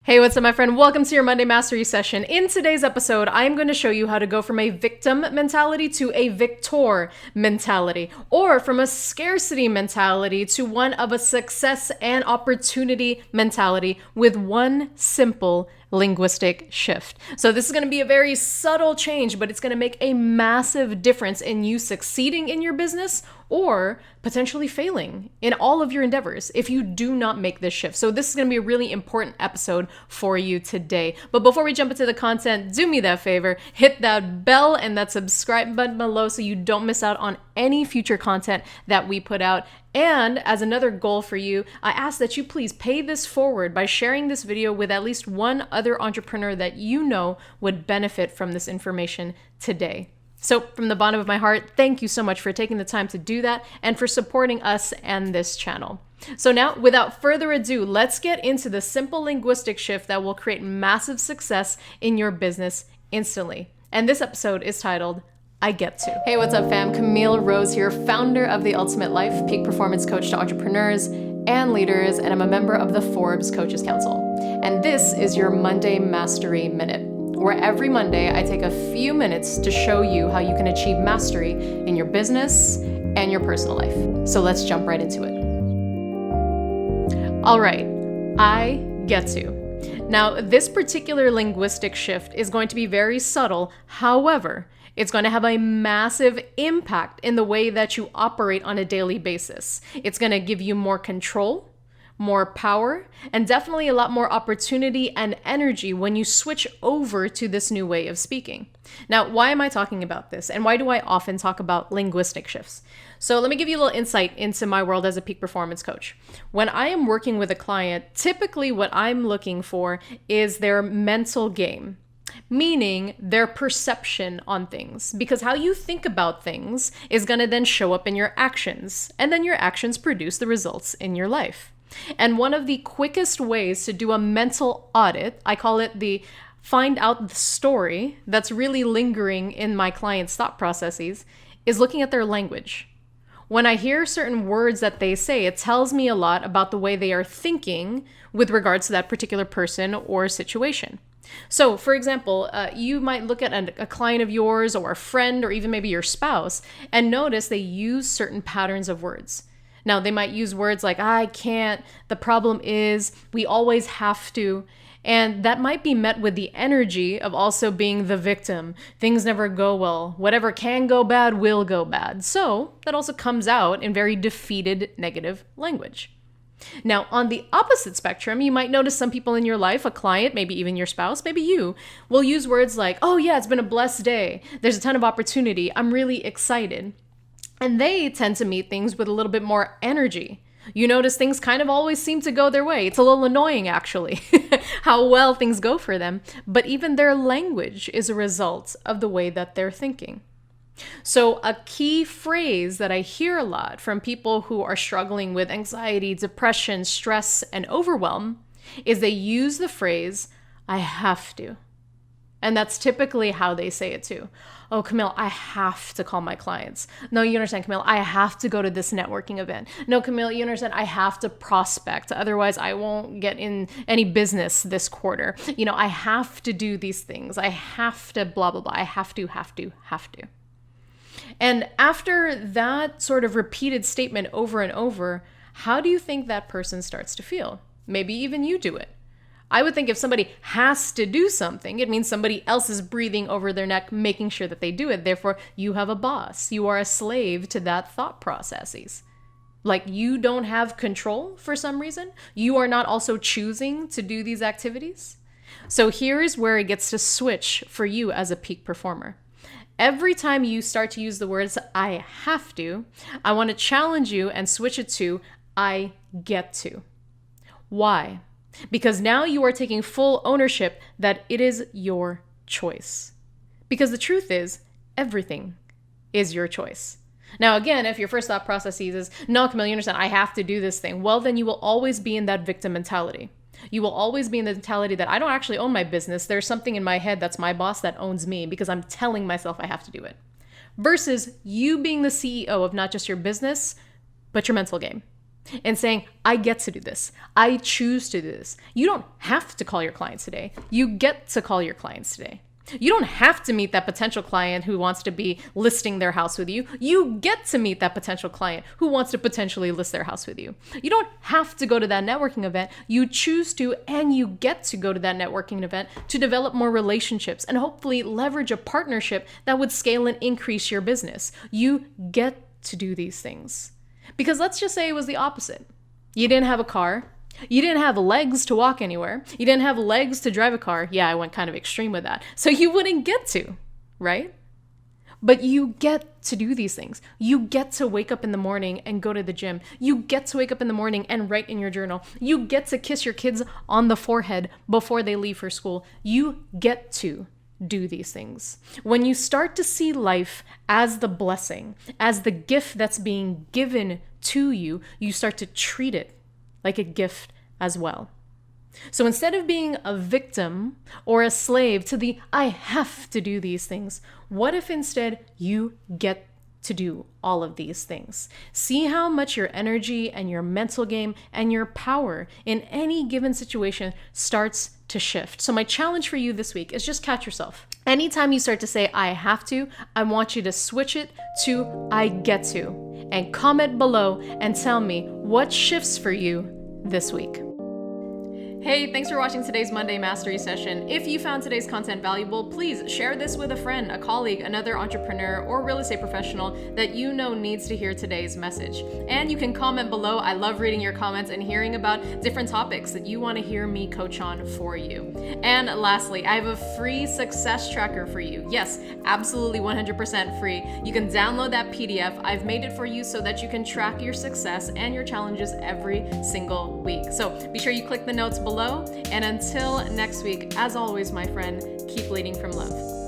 Hey, what's up, my friend? Welcome to your Monday Mastery session. In today's episode, I'm going to show you how to go from a victim mentality to a victor mentality, or from a scarcity mentality to one of a success and opportunity mentality with one simple linguistic shift. So this is going to be a very subtle change, but it's going to make a massive difference in you succeeding in your business or potentially failing in all of your endeavors if you do not make this shift. So this is going to be a really important episode for you today. But before we jump into the content, do me that favor, hit that bell and that subscribe button below so you don't miss out on any future content that we put out. And as another goal for you, I ask that you please pay this forward by sharing this video with at least one other entrepreneur that you know would benefit from this information today. So from the bottom of my heart, thank you so much for taking the time to do that and for supporting us and this channel. So now, without further ado, let's get into the simple linguistic shift that will create massive success in your business instantly. And this episode is titled, I Get To. Hey, what's up, fam? Kamille Rose here, founder of The Ultimate Life, peak performance coach to entrepreneurs and leaders, and I'm a member of the Forbes Coaches Council. And this is your Monday Mastery Minute, where every Monday I take a few minutes to show you how you can achieve mastery in your business and your personal life. So let's jump right into it. All right, I get to. Now, this particular linguistic shift is going to be very subtle. However, it's going to have a massive impact in the way that you operate on a daily basis. It's going to give you more control, more power, and definitely a lot more opportunity and energy when you switch over to this new way of speaking. Now, why am I talking about this? And why do I often talk about linguistic shifts? So let me give you a little insight into my world as a peak performance coach. When I am working with a client, typically what I'm looking for is their mental game, meaning their perception on things, because how you think about things is going to then show up in your actions, and then your actions produce the results in your life. And one of the quickest ways to do a mental audit, I call it the find out the story that's really lingering in my clients' thought processes, is looking at their language. When I hear certain words that they say, it tells me a lot about the way they are thinking with regards to that particular person or situation. So, for example, you might look at a client of yours or a friend or even maybe your spouse and notice they use certain patterns of words. Now, they might use words like, I can't, the problem is, we always have to. And that might be met with the energy of also being the victim. Things never go well. Whatever can go bad will go bad. So that also comes out in very defeated, negative language. Now, on the opposite spectrum, you might notice some people in your life, a client, maybe even your spouse, maybe you, will use words like, oh yeah, it's been a blessed day. There's a ton of opportunity. I'm really excited. And they tend to meet things with a little bit more energy. You notice things kind of always seem to go their way. It's a little annoying, actually, how well things go for them. But even their language is a result of the way that they're thinking. So a key phrase that I hear a lot from people who are struggling with anxiety, depression, stress, and overwhelm is they use the phrase, I have to. And that's typically how they say it too. Oh, Kamille, I have to call my clients. No, you understand, Kamille, I have to go to this networking event. No, Kamille, you understand, I have to prospect. Otherwise, I won't get in any business this quarter. You know, I have to do these things. I have to blah, blah, blah. I have to. And after that sort of repeated statement over and over, how do you think that person starts to feel? Maybe even you do it. I would think if somebody has to do something, it means somebody else is breathing over their neck, making sure that they do it. Therefore, you have a boss. You are a slave to that thought processes. Like you don't have control for some reason. You are not also choosing to do these activities. So here is where it gets to switch for you as a peak performer. Every time you start to use the words, I have to, I want to challenge you and switch it to, I get to. Why? Because now you are taking full ownership that it is your choice. Because the truth is, everything is your choice. Now, again, if your first thought process is, no, Kamille, you understand, I have to do this thing. Well, then you will always be in that victim mentality. You will always be in the mentality that I don't actually own my business. There's something in my head that's my boss that owns me because I'm telling myself I have to do it. Versus you being the CEO of not just your business, but your mental game. and saying, I get to do this. I choose to do this. You don't have to call your clients today. You get to call your clients today. You don't have to meet that potential client who wants to be listing their house with you. You get to meet that potential client who wants to potentially list their house with you. You don't have to go to that networking event. You choose to, and you get to go to that networking event to develop more relationships and hopefully leverage a partnership that would scale and increase your business. You get to do these things. Because let's just say it was the opposite. You didn't have a car. You didn't have legs to walk anywhere. You didn't have legs to drive a car. Yeah, I went kind of extreme with that. So you wouldn't get to, right? But you get to do these things. You get to wake up in the morning and go to the gym. You get to wake up in the morning and write in your journal. You get to kiss your kids on the forehead before they leave for school. You get to do these things. When you start to see life as the blessing, as the gift that's being given to you, you start to treat it like a gift as well. So instead of being a victim or a slave to the I have to do these things, what if instead you get to do all of these things? See how much your energy and your mental game and your power in any given situation starts to shift. So my challenge for you this week is just catch yourself. Anytime you start to say, I have to, I want you to switch it to I get to. And comment below and tell me what shifts for you this week. Hey, thanks for watching today's Monday Mastery session. If you found today's content valuable, please share this with a friend, a colleague, another entrepreneur, or real estate professional that you know needs to hear today's message. And you can comment below. I love reading your comments and hearing about different topics that you want to hear me coach on for you. And lastly, I have a free success tracker for you. Yes, absolutely 100% free. You can download that PDF. I've made it for you so that you can track your success and your challenges every single week. So be sure you click the notes below. And until next week, as always, my friend, keep leading from love.